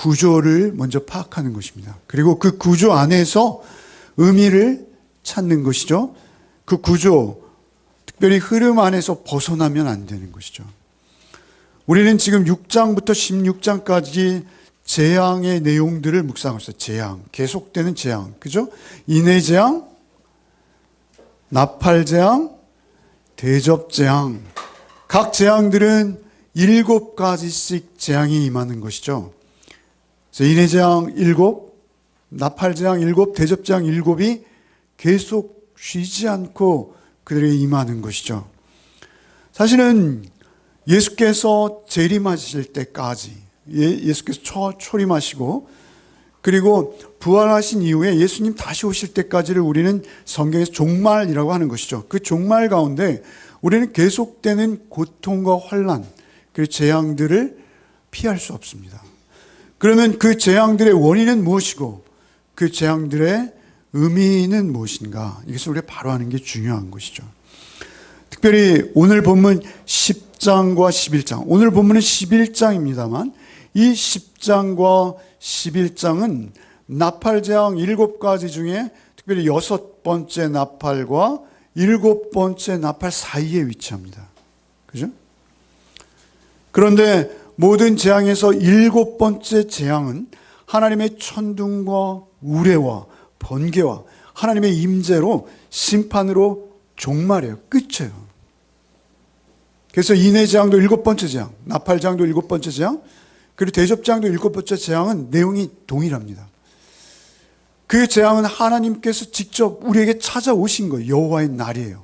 구조를 먼저 파악하는 것입니다. 그리고 그 구조 안에서 의미를 찾는 것이죠. 그 구조, 특별히 흐름 안에서 벗어나면 안 되는 것이죠. 우리는 지금 6장부터 16장까지 재앙의 내용들을 묵상하고 있어요. 재앙, 계속되는 재앙, 그죠? 인해재앙, 나팔재앙, 대접재앙. 각 재앙들은 7가지씩 재앙이 임하는 것이죠. 그래서 인해재앙 7, 나팔재앙 7, 대접재앙 7이 계속 쉬지 않고 그들에게 임하는 것이죠. 사실은 예수께서 재림하실 때까지, 예수께서 초림하시고 그리고 부활하신 이후에 예수님 다시 오실 때까지를 우리는 성경에서 종말이라고 하는 것이죠. 그 종말 가운데 우리는 계속되는 고통과 환난, 그 재앙들을 피할 수 없습니다. 그러면 그 재앙들의 원인은 무엇이고 그 재앙들의 의미는 무엇인가? 이것을 우리가 바로 하는 게 중요한 것이죠. 특별히 오늘 본문 10장과 11장, 오늘 본문은 11장입니다만 이 10장과 11장은 나팔재앙 7가지 중에 특별히 6번째 나팔과 7번째 나팔 사이에 위치합니다. 그죠? 그런데 모든 재앙에서 7번째 재앙은 하나님의 천둥과 우레와 번개와 하나님의 임재로 심판으로 종말이에요. 끝이에요. 그래서 인해재앙도 7번째 재앙, 나팔재앙도 7번째 재앙, 그리고 대접재앙도 7번째 재앙은 내용이 동일합니다. 그 재앙은 하나님께서 직접 우리에게 찾아오신 거예요. 여호와의 날이에요.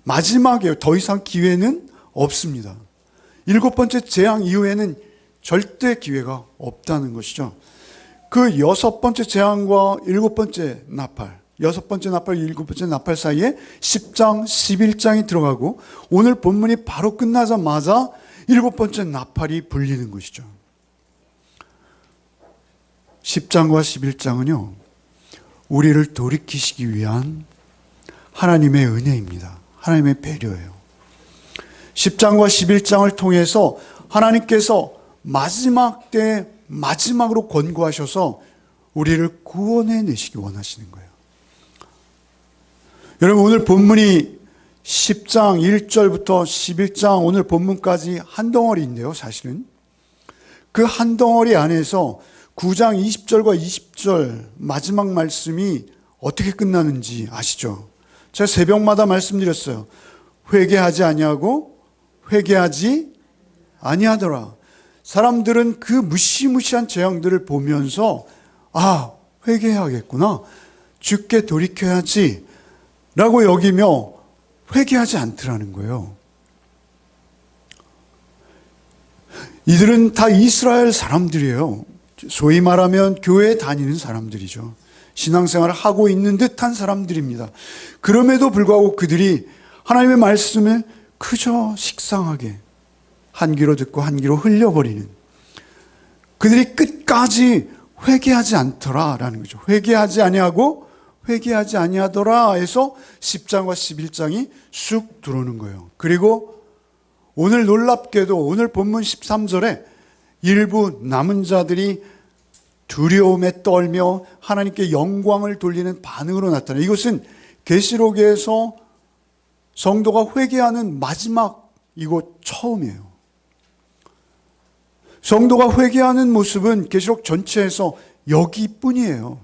마지막이에요. 더 이상 기회는 없습니다. 7번째 재앙 이후에는 절대 기회가 없다는 것이죠. 그 6번째 재앙과 7번째 나팔, 6번째 나팔, 7번째 나팔 사이에 10장, 11장이 들어가고 오늘 본문이 바로 끝나자마자 7번째 나팔이 불리는 것이죠. 10장과 11장은요, 우리를 돌이키시기 위한 하나님의 은혜입니다. 하나님의 배려예요. 10장과 11장을 통해서 하나님께서 마지막 때 마지막으로 권고하셔서 우리를 구원해 내시기 원하시는 거예요. 여러분, 오늘 본문이 10장 1절부터 11장 오늘 본문까지 한 덩어리인데요, 사실은. 그 한 덩어리 안에서 9장 20절과 20절 마지막 말씀이 어떻게 끝나는지 아시죠? 제가 새벽마다 말씀드렸어요. 회개하지 아니하고 회개하지 아니하더라. 사람들은 그 무시무시한 재앙들을 보면서 아, 회개해야겠구나, 주께 돌이켜야지 라고 여기며 회개하지 않더라는 거예요. 이들은 다 이스라엘 사람들이에요. 소위 말하면 교회에 다니는 사람들이죠. 신앙생활을 하고 있는 듯한 사람들입니다. 그럼에도 불구하고 그들이 하나님의 말씀을 그저 식상하게 한 귀로 듣고 한 귀로 흘려버리는, 그들이 끝까지 회개하지 않더라라는 거죠. 회개하지 아니하고 회개하지 아니하더라 해서 10장과 11장이 쑥 들어오는 거예요. 그리고 오늘 놀랍게도 오늘 본문 13절에 일부 남은 자들이 두려움에 떨며 하나님께 영광을 돌리는 반응으로 나타나요. 이것은 계시록에서 성도가 회개하는 마지막, 이곳 처음이에요. 성도가 회개하는 모습은 계시록 전체에서 여기뿐이에요.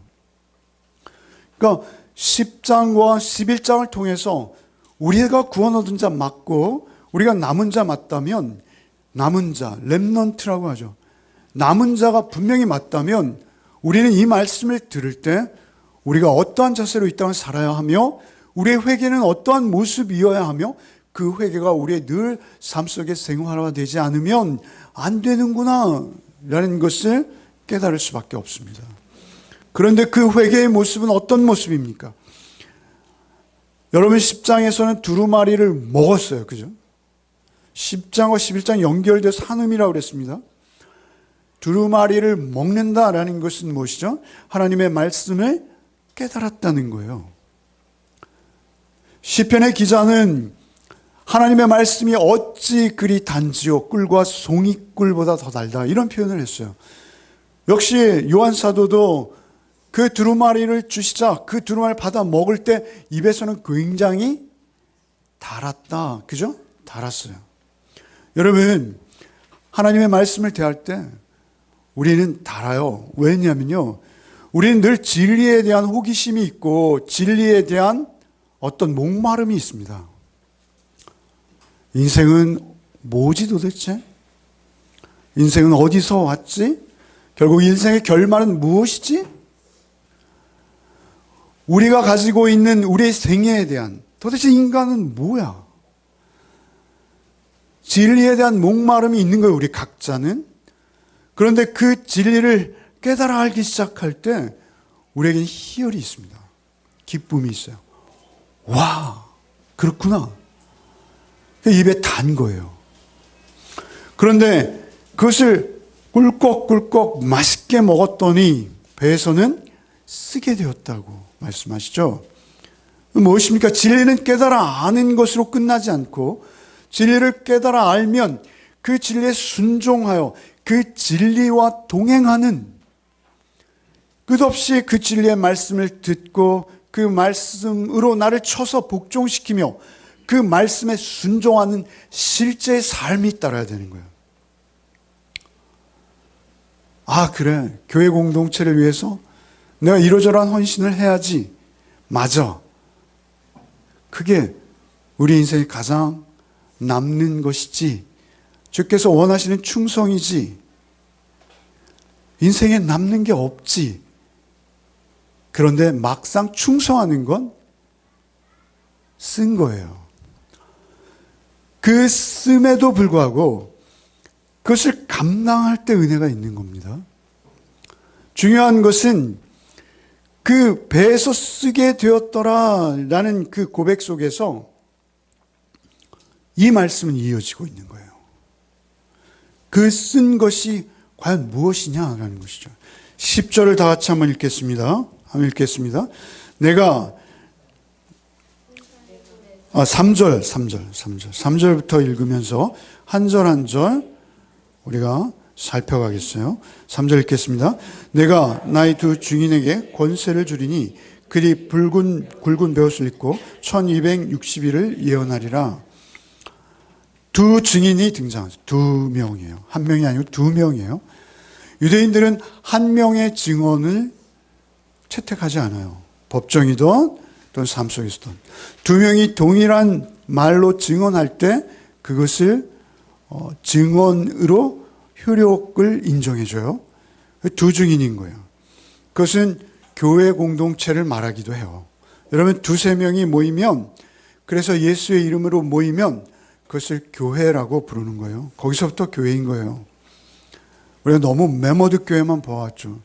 그러니까 10장과 11장을 통해서 우리가 구원 얻은 자 맞고 우리가 남은 자 맞다면, 남은 자, 렘넌트라고 하죠. 남은 자가 분명히 맞다면 우리는 이 말씀을 들을 때 우리가 어떠한 자세로 이 땅을 살아야 하며 우리의 회개는 어떠한 모습이어야 하며 그 회개가 우리의 늘 삶 속에 생활화되지 않으면 안 되는구나 라는 것을 깨달을 수밖에 없습니다. 그런데 그 회개의 모습은 어떤 모습입니까? 여러분 10장에서는 두루마리를 먹었어요. 그죠? 10장과 11장 연결돼서 한 의미라고 그랬습니다. 두루마리를 먹는다라는 것은 무엇이죠? 하나님의 말씀을 깨달았다는 거예요. 시편의 기자는 하나님의 말씀이 어찌 그리 단지요 꿀과 송이꿀보다 더 달다, 이런 표현을 했어요. 역시 요한 사도도 그 두루마리를 주시자 그 두루마리를 받아 먹을 때 입에서는 굉장히 달았다. 그죠? 달았어요. 여러분, 하나님의 말씀을 대할 때 우리는 달아요. 왜냐면요, 우리는 늘 진리에 대한 호기심이 있고 진리에 대한 어떤 목마름이 있습니다. 인생은 뭐지 도대체? 인생은 어디서 왔지? 결국 인생의 결말은 무엇이지? 우리가 가지고 있는 우리의 생애에 대한, 도대체 인간은 뭐야? 진리에 대한 목마름이 있는 거예요, 우리 각자는. 그런데 그 진리를 깨달아 알기 시작할 때 우리에게는 희열이 있습니다. 기쁨이 있어요. 와, 그렇구나. 입에 단 거예요. 그런데 그것을 꿀꺽꿀꺽 맛있게 먹었더니 배에서는 쓰게 되었다고 말씀하시죠. 무엇입니까? 진리는 깨달아 아는 것으로 끝나지 않고 진리를 깨달아 알면 그 진리에 순종하여 그 진리와 동행하는, 끝없이 그 진리의 말씀을 듣고 그 말씀으로 나를 쳐서 복종시키며 그 말씀에 순종하는 실제의 삶이 따라야 되는 거예요. 아, 그래. 교회 공동체를 위해서 내가 이러저러한 헌신을 해야지. 맞아. 그게 우리 인생에 가장 남는 것이지. 주께서 원하시는 충성이지. 인생에 남는 게 없지. 그런데 막상 충성하는 건 쓴 거예요. 그 씀에도 불구하고 그것을 감당할 때 은혜가 있는 겁니다. 중요한 것은 그 배에서 쓰게 되었더라라는 그 고백 속에서 이 말씀은 이어지고 있는 거예요. 그 쓴 것이 과연 무엇이냐라는 것이죠. 10절을 다 같이 한번 읽겠습니다. 한번 읽겠습니다. 내가 3절부터 읽으면서 한 절 한 절 우리가 살펴가겠어요. 3절 읽겠습니다. 내가 나의 두 증인에게 권세를 주리니 그리 굵은 베옷을 입고 1260일을 예언하리라. 두 증인이 등장하죠. 두 명이에요. 한 명이 아니고 두 명이에요. 유대인들은 한 명의 증언을 채택하지 않아요. 법정이든 또는 삶 속에서든. 두 명이 동일한 말로 증언할 때 그것을 증언으로 효력을 인정해줘요. 두 증인인 거예요. 그것은 교회 공동체를 말하기도 해요. 여러분, 두세 명이 모이면, 그래서 예수의 이름으로 모이면 그것을 교회라고 부르는 거예요. 거기서부터 교회인 거예요. 우리가 너무 메모드 교회만 봐왔죠.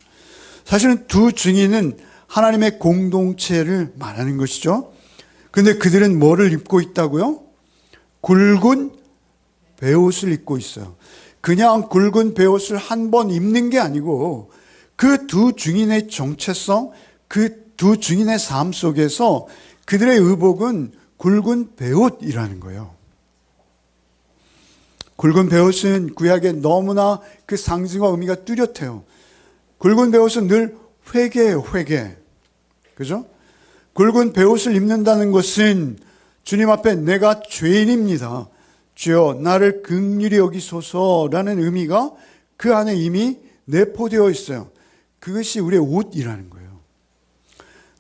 사실은 두 증인은 하나님의 공동체를 말하는 것이죠. 근데 그들은 뭐를 입고 있다고요? 굵은 베옷을 입고 있어요. 그냥 굵은 베옷을 한 번 입는 게 아니고 그 두 증인의 정체성, 그 두 증인의 삶 속에서 그들의 의복은 굵은 베옷이라는 거예요. 굵은 베옷은 구약에 너무나 그 상징과 의미가 뚜렷해요. 굵은 베옷은 늘 회개예요, 회개. 그죠? 굵은 베옷을 입는다는 것은 주님 앞에 내가 죄인입니다. 주여 나를 긍휼히 여기소서라는 의미가 그 안에 이미 내포되어 있어요. 그것이 우리의 옷이라는 거예요.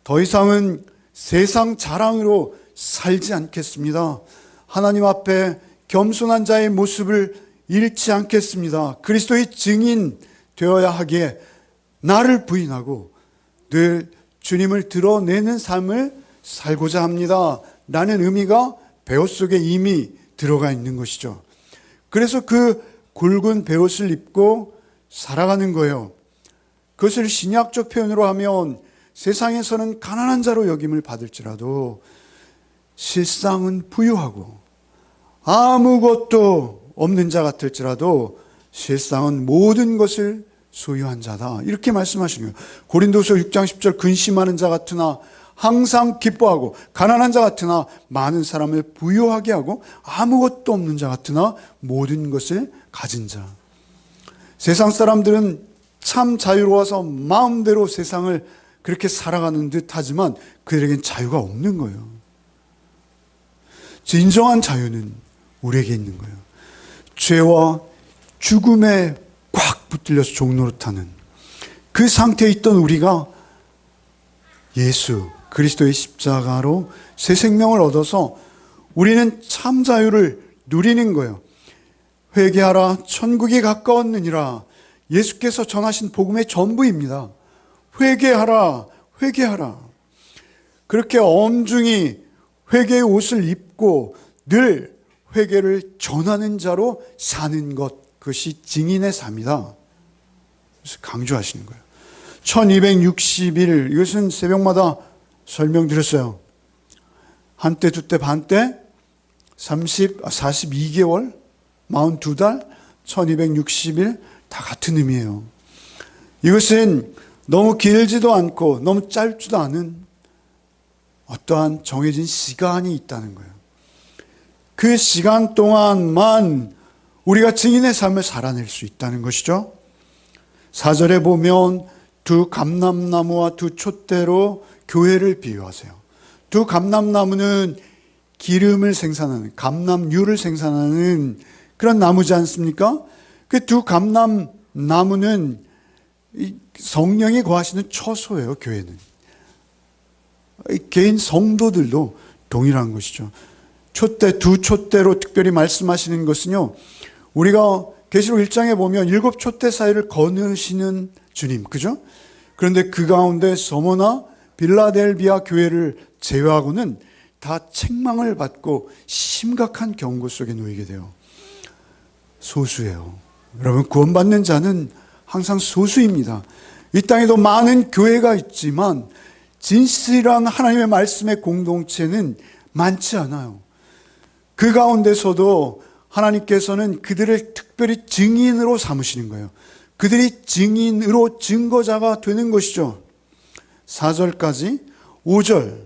더 이상은 세상 자랑으로 살지 않겠습니다. 하나님 앞에 겸손한 자의 모습을 잃지 않겠습니다. 그리스도의 증인 되어야 하기에 나를 부인하고 늘 주님을 드러내는 삶을 살고자 합니다. 라는 의미가 베옷 속에 이미 들어가 있는 것이죠. 그래서 그 굵은 베옷을 입고 살아가는 거예요. 그것을 신약적 표현으로 하면 세상에서는 가난한 자로 여김을 받을지라도 실상은 부유하고 아무것도 없는 자 같을지라도 실상은 모든 것을 소유한 자다. 이렇게 말씀하시는 거예요. 고린도서 6장 10절 근심하는 자 같으나 항상 기뻐하고 가난한 자 같으나 많은 사람을 부유하게 하고 아무것도 없는 자 같으나 모든 것을 가진 자. 세상 사람들은 참 자유로워서 마음대로 세상을 그렇게 살아가는 듯 하지만 그들에겐 자유가 없는 거예요. 진정한 자유는 우리에게 있는 거예요. 죄와 죽음에 꽉 붙들려서 종노릇하는 그 상태에 있던 우리가 예수 그리스도의 십자가로 새 생명을 얻어서 우리는 참 자유를 누리는 거예요. 회개하라 천국이 가까웠느니라. 예수께서 전하신 복음의 전부입니다. 회개하라, 회개하라. 그렇게 엄중히 회개의 옷을 입고 늘 회개를 전하는 자로 사는 것, 그것이 증인의 삶이다. 그래서 강조하시는 거예요. 1260일, 이것은 새벽마다 설명드렸어요. 한때, 두때, 반때, 42개월, 42달, 1260일, 다 같은 의미예요. 이것은 너무 길지도 않고 너무 짧지도 않은 어떠한 정해진 시간이 있다는 거예요. 그 시간 동안만 우리가 증인의 삶을 살아낼 수 있다는 것이죠. 4절에 보면 두 감람나무와 두 촛대로 교회를 비유하세요. 두 감람나무는 기름을 생산하는, 감람유를 생산하는 그런 나무지 않습니까? 그 두 감람나무는 성령이 거하시는 처소예요, 교회는. 개인 성도들도 동일한 것이죠. 촛대, 두 촛대로 특별히 말씀하시는 것은요, 우리가 계시록 1장에 보면 7 촛대 사이를 거느시는 주님, 그죠? 그런데 그 가운데 서머나 빌라델비아 교회를 제외하고는 다 책망을 받고 심각한 경고 속에 놓이게 돼요. 소수예요. 여러분, 구원받는 자는 항상 소수입니다. 이 땅에도 많은 교회가 있지만 진실한 하나님의 말씀의 공동체는 많지 않아요. 그 가운데서도 하나님께서는 그들을 특별히 증인으로 삼으시는 거예요. 그들이 증인으로 증거자가 되는 것이죠. 4절까지 5절,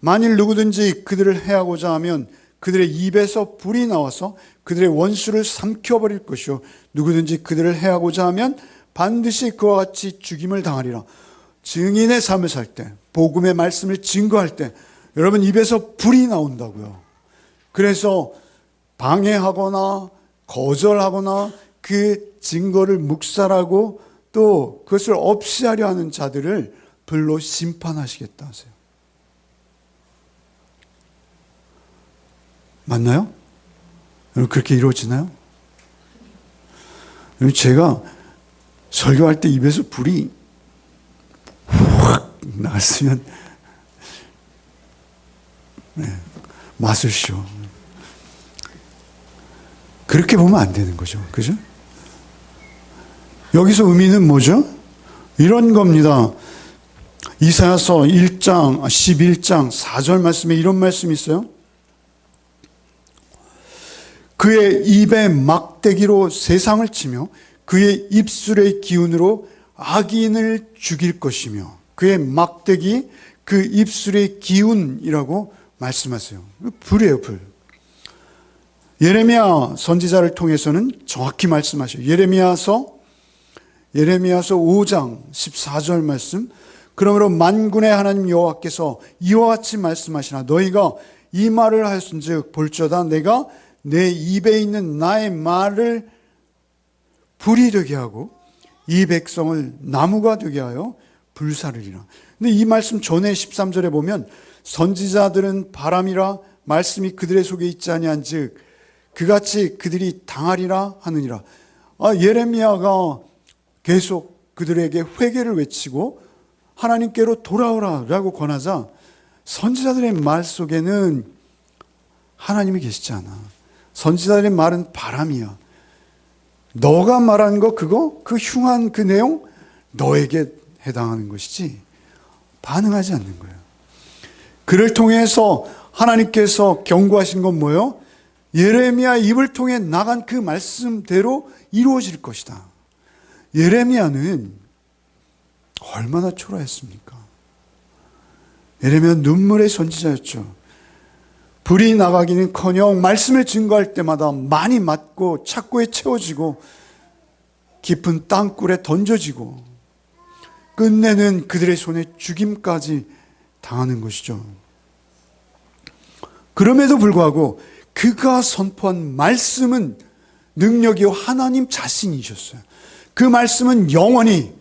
만일 누구든지 그들을 해하고자 하면 그들의 입에서 불이 나와서 그들의 원수를 삼켜버릴 것이요, 누구든지 그들을 해하고자 하면 반드시 그와 같이 죽임을 당하리라. 증인의 삶을 살 때, 복음의 말씀을 증거할 때 여러분 입에서 불이 나온다고요. 그래서 방해하거나 거절하거나 그 증거를 묵살하고 또 그것을 없이 하려 하는 자들을 불로 심판하시겠다 하세요. 맞나요? 여러분, 그렇게 이루어지나요? 여러분, 제가 설교할 때 입에서 불이 확 나왔으면 맛을 쉬어. 그렇게 보면 안 되는 거죠. 그죠? 여기서 의미는 뭐죠? 이런 겁니다. 이사야서 1장, 11장 4절 말씀에 이런 말씀이 있어요. 그의 입에 막대기로 세상을 치며 그의 입술의 기운으로 악인을 죽일 것이며, 그의 막대기, 그 입술의 기운이라고 말씀하세요. 불이에요, 불. 예레미야 선지자를 통해서는 정확히 말씀하셔요. 예레미야서 5장 14절 말씀. 그러므로 만군의 하나님 여호와께서 이와 같이 말씀하시나 너희가 이 말을 하였은즉 볼지어다 내가 내 입에 있는 나의 말을 불이 되게 하고 이 백성을 나무가 되게 하여 불사르리라. 근데 이 말씀 전에 13절에 보면 선지자들은 바람이라 말씀이 그들의 속에 있지 아니한즉 그같이 그들이 당하리라 하느니라. 예레미야가 계속 그들에게 회개를 외치고 하나님께로 돌아오라라고 권하자 선지자들의 말 속에는 하나님이 계시지 않아. 선지자들의 말은 바람이야. 너가 말한 거 그거 그 흉한 그 내용 너에게 해당하는 것이지 반응하지 않는 거예요. 그를 통해서 하나님께서 경고하신 건 뭐예요? 예레미야 입을 통해 나간 그 말씀대로 이루어질 것이다. 예레미야는 얼마나 초라했습니까? 예레미야 눈물의 선지자였죠. 불이 나가기는커녕 말씀을 증거할 때마다 많이 맞고 착고에 채워지고 깊은 땅굴에 던져지고 끝내는 그들의 손에 죽임까지 당하는 것이죠. 그럼에도 불구하고 그가 선포한 말씀은 능력이요 하나님 자신이셨어요. 그 말씀은 영원히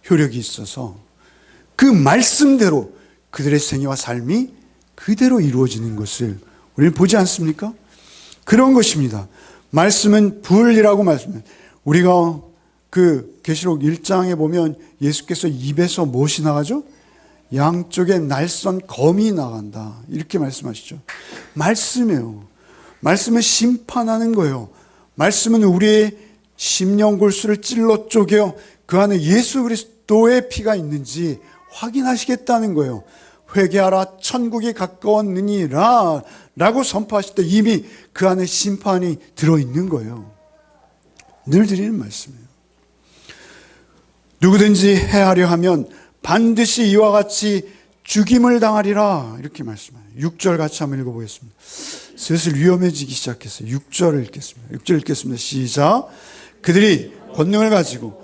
효력이 있어서 그 말씀대로 그들의 생애와 삶이 그대로 이루어지는 것을 우리는 보지 않습니까? 그런 것입니다. 말씀은 불이라고 말씀해요. 우리가 그 계시록 1장에 보면 예수께서 입에서 무엇이 나가죠? 양쪽에 날선 검이 나간다. 이렇게 말씀하시죠. 말씀이에요. 말씀은 심판하는 거예요. 말씀은 우리의 심령골수를 찔러 쪼개어 그 안에 예수 그리스도의 피가 있는지 확인하시겠다는 거예요. 회개하라 천국이 가까웠느니라 라고 선포하실 때 이미 그 안에 심판이 들어있는 거예요. 늘 드리는 말씀이에요. 누구든지 해하려 하면 반드시 이와 같이 죽임을 당하리라 이렇게 말씀해요. 6절 같이 한번 읽어보겠습니다. 슬슬 위험해지기 시작했어요. 6절을 읽겠습니다. 6절 읽겠습니다. 시작. 그들이 권능을 가지고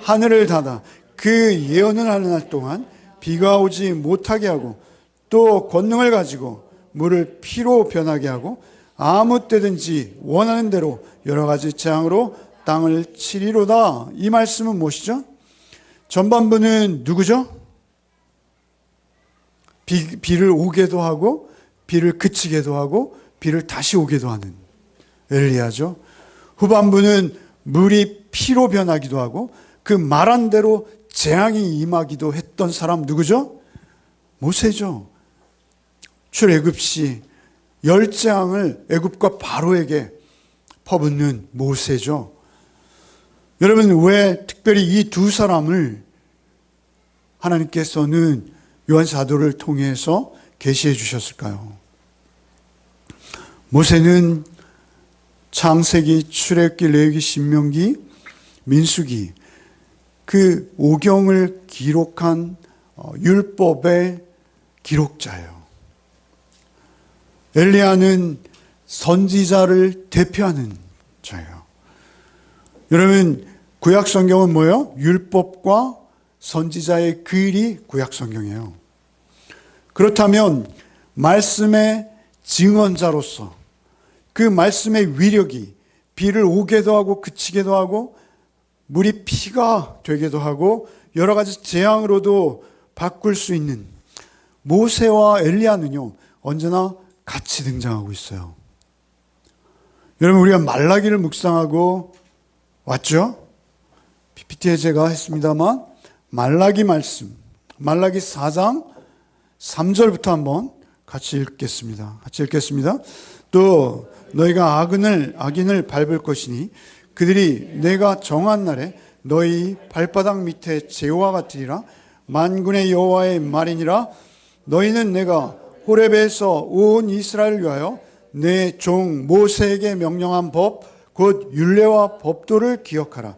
하늘을 닫아 그 예언을 하는 날 동안 비가 오지 못하게 하고 또 권능을 가지고 물을 피로 변하게 하고 아무 때든지 원하는 대로 여러 가지 재앙으로 땅을 치리로다. 이 말씀은 무엇이죠? 전반부는 누구죠? 비를 오게도 하고 비를 그치게도 하고 비를 다시 오게도 하는 엘리야죠. 후반부는 물이 피로 변하기도 하고 그 말한 대로 재앙이 임하기도 했던 사람 누구죠? 모세죠. 출애굽시 열 재앙을 애굽과 바로에게 퍼붓는 모세죠. 여러분 왜 특별히 이 두 사람을 하나님께서는 요한 사도를 통해서 계시해 주셨을까요? 모세는 창세기, 출애굽기, 레위기, 신명기, 민수기 그 오경을 기록한 율법의 기록자예요. 엘리야는 선지자를 대표하는 자예요. 여러분 구약 성경은 뭐예요? 율법과 선지자의 글이 구약 성경이에요. 그렇다면 말씀의 증언자로서 그 말씀의 위력이 비를 오게도 하고 그치게도 하고 물이 피가 되기도 하고 여러 가지 재앙으로도 바꿀 수 있는 모세와 엘리야는요 언제나 같이 등장하고 있어요. 여러분 우리가 말라기를 묵상하고 왔죠? PPT에 제가 했습니다만 말라기 말씀, 말라기 4장 3절부터 한번 같이 읽겠습니다. 같이 읽겠습니다. 또 너희가 악인을 밟을 것이니 그들이 내가 정한 날에 너희 발바닥 밑에 재와 같으리라. 만군의 여호와의 말이니라. 너희는 내가 호렙에서 온 이스라엘을 위하여 내 종 모세에게 명령한 법 곧 율례와 법도를 기억하라.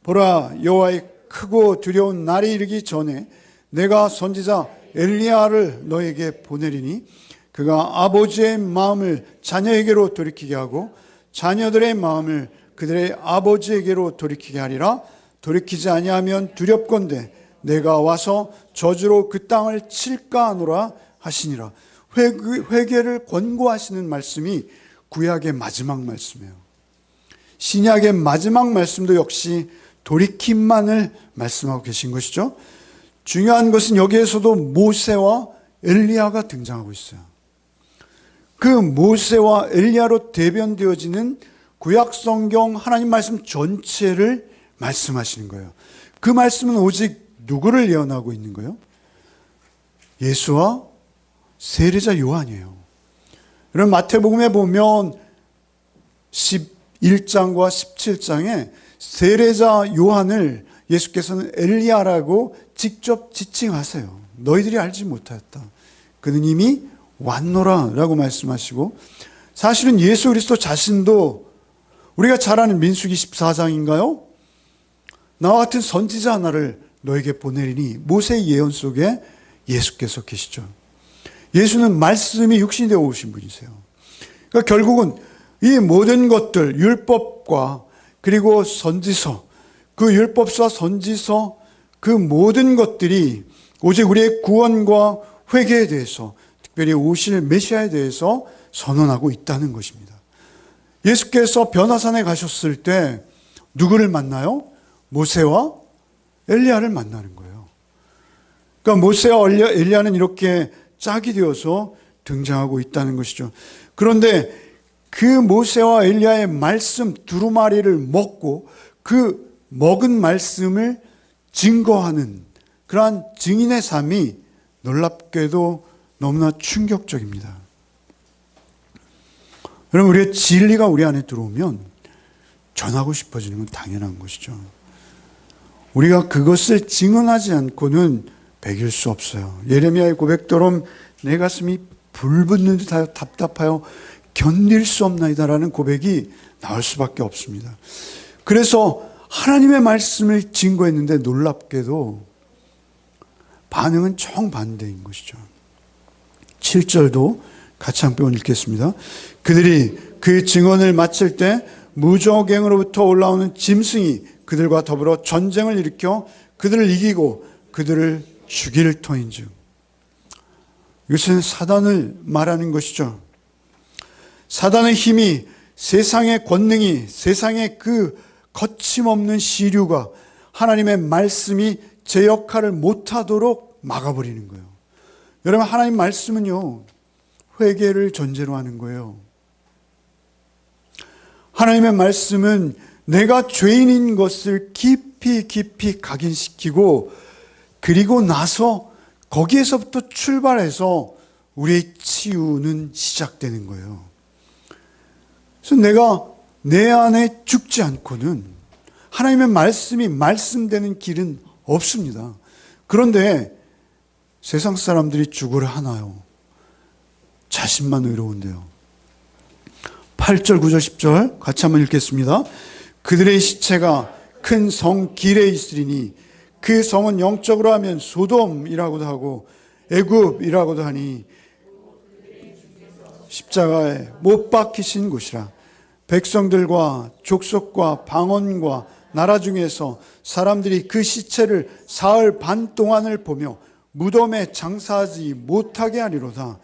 보라 여호와의 크고 두려운 날이 이르기 전에 내가 선지자 엘리야를 너에게 보내리니 그가 아버지의 마음을 자녀에게로 돌이키게 하고 자녀들의 마음을 그들의 아버지에게로 돌이키게 하리라. 돌이키지 아니하면 두렵건대 내가 와서 저주로 그 땅을 칠까 하노라 하시니라. 회개를 권고하시는 말씀이 구약의 마지막 말씀이에요. 신약의 마지막 말씀도 역시 돌이킴만을 말씀하고 계신 것이죠. 중요한 것은 여기에서도 모세와 엘리야가 등장하고 있어요. 그 모세와 엘리야로 대변되어지는 구약 성경 하나님 말씀 전체를 말씀하시는 거예요. 그 말씀은 오직 누구를 예언하고 있는 거예요? 예수와 세례자 요한이에요. 여러분 마태복음에 보면 11장과 17장에 세례자 요한을 예수께서는 엘리야라고 직접 지칭하세요. 너희들이 알지 못하였다. 그는 이미 왔노라 라고 말씀하시고 사실은 예수 그리스도 자신도 우리가 잘 아는 민수기 14장인가요? 나와 같은 선지자 하나를 너에게 보내리니 모세의 예언 속에 예수께서 계시죠. 예수는 말씀이 육신이 되어 오신 분이세요. 그러니까 결국은 이 모든 것들 율법과 그리고 선지서, 그 율법서, 선지서, 그 모든 것들이 오직 우리의 구원과 회개에 대해서, 특별히 오실 메시아에 대해서 선언하고 있다는 것입니다. 예수께서 변화산에 가셨을 때 누구를 만나요? 모세와 엘리야를 만나는 거예요. 그러니까 모세와 엘리야는 이렇게 짝이 되어서 등장하고 있다는 것이죠. 그런데 그 모세와 엘리야의 말씀 두루마리를 먹고 그 먹은 말씀을 증거하는 그러한 증인의 삶이 놀랍게도 너무나 충격적입니다. 여러분, 우리의 진리가 우리 안에 들어오면 전하고 싶어지는 건 당연한 것이죠. 우리가 그것을 증언하지 않고는 배길 수 없어요. 예레미야의 고백처럼 내 가슴이 불붙는 듯하여 답답하여 견딜 수 없나이다라는 고백이 나올 수밖에 없습니다. 그래서 하나님의 말씀을 증거했는데 놀랍게도 반응은 정반대인 것이죠. 7절도 같이 한번 읽겠습니다. 그들이 그 증언을 마칠 때 무저갱으로부터 올라오는 짐승이 그들과 더불어 전쟁을 일으켜 그들을 이기고 그들을 죽일 터인즉. 이것은 사단을 말하는 것이죠. 사단의 힘이, 세상의 권능이, 세상의 그 거침없는 시류가 하나님의 말씀이 제 역할을 못하도록 막아버리는 거예요. 여러분, 하나님 말씀은요, 회개를 전제로 하는 거예요. 하나님의 말씀은 내가 죄인인 것을 깊이 각인시키고 그리고 나서 거기에서부터 출발해서 우리의 치유는 시작되는 거예요. 그래서 내가 내 안에 죽지 않고는 하나님의 말씀이 말씀되는 길은 없습니다. 그런데 세상 사람들이 죽으려 하나요? 자신만 의로운데요. 8절, 9절, 10절 같이 한번 읽겠습니다. 그들의 시체가 큰 성 길에 있으리니 그 성은 영적으로 하면 소돔이라고도 하고 애굽이라고도 하니 십자가에 못 박히신 곳이라. 백성들과 족속과 방언과 나라 중에서 사람들이 그 시체를 사흘 반 동안을 보며 무덤에 장사하지 못하게 하리로다.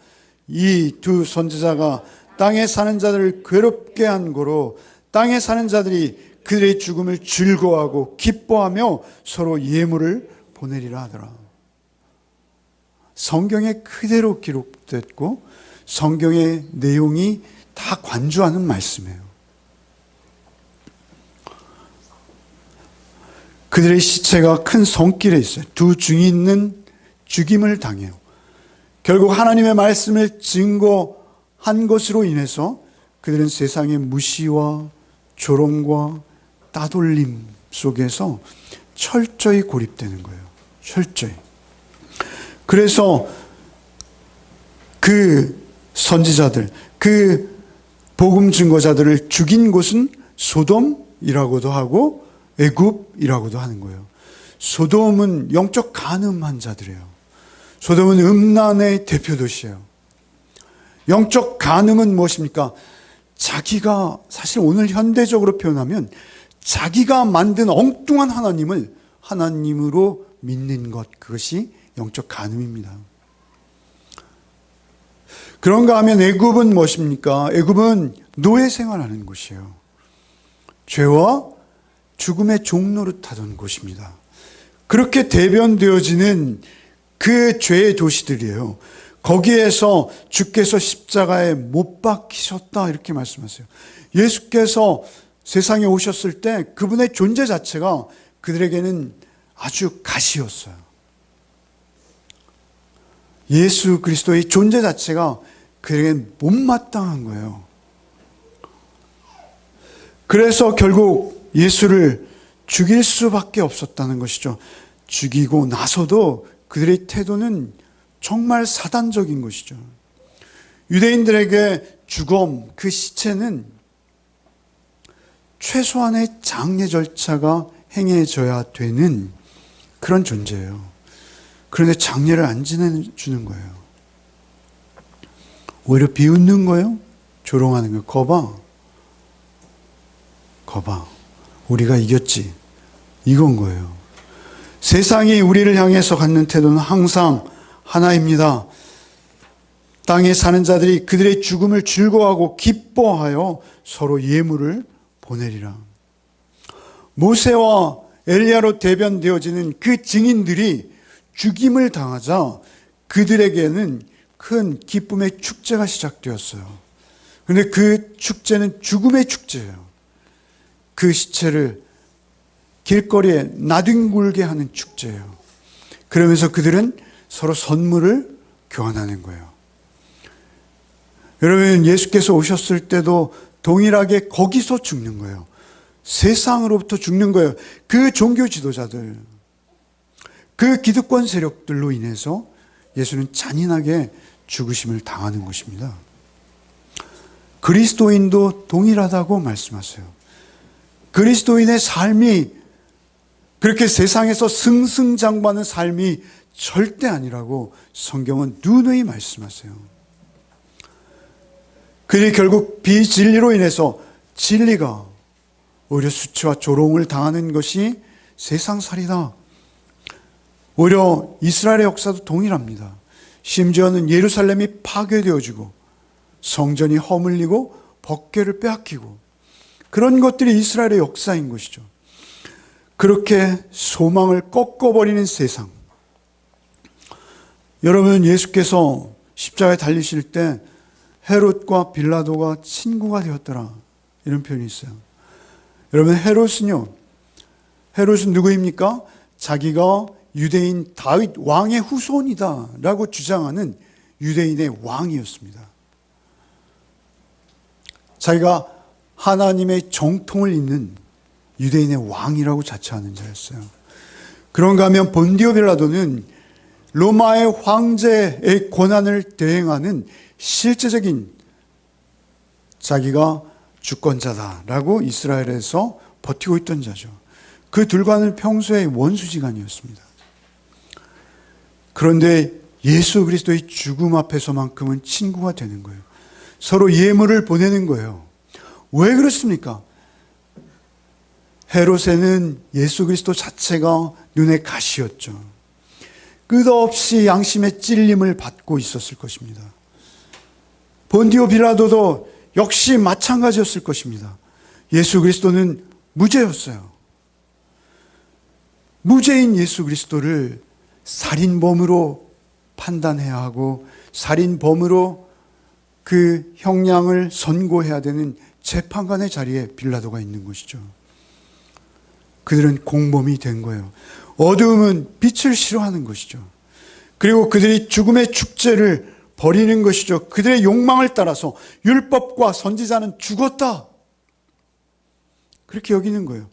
이 두 선지자가 땅에 사는 자들을 괴롭게 한 고로 땅에 사는 자들이 그들의 죽음을 즐거워하고 기뻐하며 서로 예물을 보내리라 하더라. 성경에 그대로 기록됐고 성경의 내용이 다 관주하는 말씀이에요. 그들의 시체가 큰 성길에 있어요. 두 증인은 죽임을 당해요. 결국 하나님의 말씀을 증거한 것으로 인해서 그들은 세상의 무시와 조롱과 따돌림 속에서 철저히 고립되는 거예요. 철저히. 그래서 그 선지자들, 그 복음 증거자들을 죽인 곳은 소돔이라고도 하고 애굽이라고도 하는 거예요. 소돔은 영적 간음한 자들이에요. 소돔은 음란의 대표 도시예요. 영적 간음은 무엇입니까? 자기가, 사실 오늘 현대적으로 표현하면 자기가 만든 엉뚱한 하나님을 하나님으로 믿는 것, 그것이 영적 간음입니다. 그런가 하면 애굽은 무엇입니까? 애굽은 노예 생활하는 곳이에요. 죄와 죽음의 종노릇하던 곳입니다. 그렇게 대변되어지는 그 죄의 도시들이에요. 거기에서 주께서 십자가에 못 박히셨다 이렇게 말씀하세요. 예수께서 세상에 오셨을 때 그분의 존재 자체가 그들에게는 아주 가시였어요. 예수 그리스도의 존재 자체가 그들에게는 못마땅한 거예요. 그래서 결국 예수를 죽일 수밖에 없었다는 것이죠. 죽이고 나서도 그들의 태도는 정말 사단적인 것이죠. 유대인들에게 죽음, 그 시체는 최소한의 장례 절차가 행해져야 되는 그런 존재예요. 그런데 장례를 안 지내주는 거예요. 오히려 비웃는 거예요. 조롱하는 거예요. 거봐. 우리가 이겼지. 이건 거예요. 세상이 우리를 향해서 갖는 태도는 항상 하나입니다. 땅에 사는 자들이 그들의 죽음을 즐거워하고 기뻐하여 서로 예물을 보내리라. 모세와 엘리야로 대변되어지는 그 증인들이 죽임을 당하자 그들에게는 큰 기쁨의 축제가 시작되었어요. 그런데 그 축제는 죽음의 축제예요. 그 시체를 길거리에 나뒹굴게 하는 축제예요. 그러면서 그들은 서로 선물을 교환하는 거예요. 여러분, 예수께서 오셨을 때도 동일하게 거기서 죽는 거예요. 세상으로부터 죽는 거예요. 그 종교 지도자들, 그 기득권 세력들로 인해서 예수는 잔인하게 죽으심을 당하는 것입니다. 그리스도인도 동일하다고 말씀하세요. 그리스도인의 삶이 그렇게 세상에서 승승장구하는 삶이 절대 아니라고 성경은 누누이 말씀하세요. 그들이 결국 비진리로 인해서 진리가 오히려 수치와 조롱을 당하는 것이 세상살이다. 오히려 이스라엘의 역사도 동일합니다. 심지어는 예루살렘이 파괴되어지고 성전이 허물리고 법궤를 빼앗기고 그런 것들이 이스라엘의 역사인 것이죠. 그렇게 소망을 꺾어버리는 세상. 여러분, 예수께서 십자가에 달리실 때 헤롯과 빌라도가 친구가 되었더라, 이런 표현이 있어요. 여러분, 헤롯은 누구입니까? 자기가 유대인 다윗 왕의 후손이다 라고 주장하는 유대인의 왕이었습니다. 자기가 하나님의 정통을 잇는 유대인의 왕이라고 자처하는 자였어요. 그런가 하면 본디오 빌라도는 로마의 황제의 권한을 대행하는 실제적인 자기가 주권자다라고 이스라엘에서 버티고 있던 자죠. 그 둘과는 평소에 원수지간이었습니다. 그런데 예수 그리스도의 죽음 앞에서만큼은 친구가 되는 거예요. 서로 예물을 보내는 거예요. 왜 그렇습니까? 헤롯에는 예수 그리스도 자체가 눈에 가시였죠. 끝없이 양심의 찔림을 받고 있었을 것입니다. 본디오 빌라도도 역시 마찬가지였을 것입니다. 예수 그리스도는 무죄였어요. 무죄인 예수 그리스도를 살인범으로 판단해야 하고 살인범으로 그 형량을 선고해야 되는 재판관의 자리에 빌라도가 있는 것이죠. 그들은 공범이 된 거예요. 어두움은 빛을 싫어하는 것이죠. 그리고 그들이 죽음의 축제를 벌이는 것이죠. 그들의 욕망을 따라서 율법과 선지자는 죽었다, 그렇게 여기는 거예요.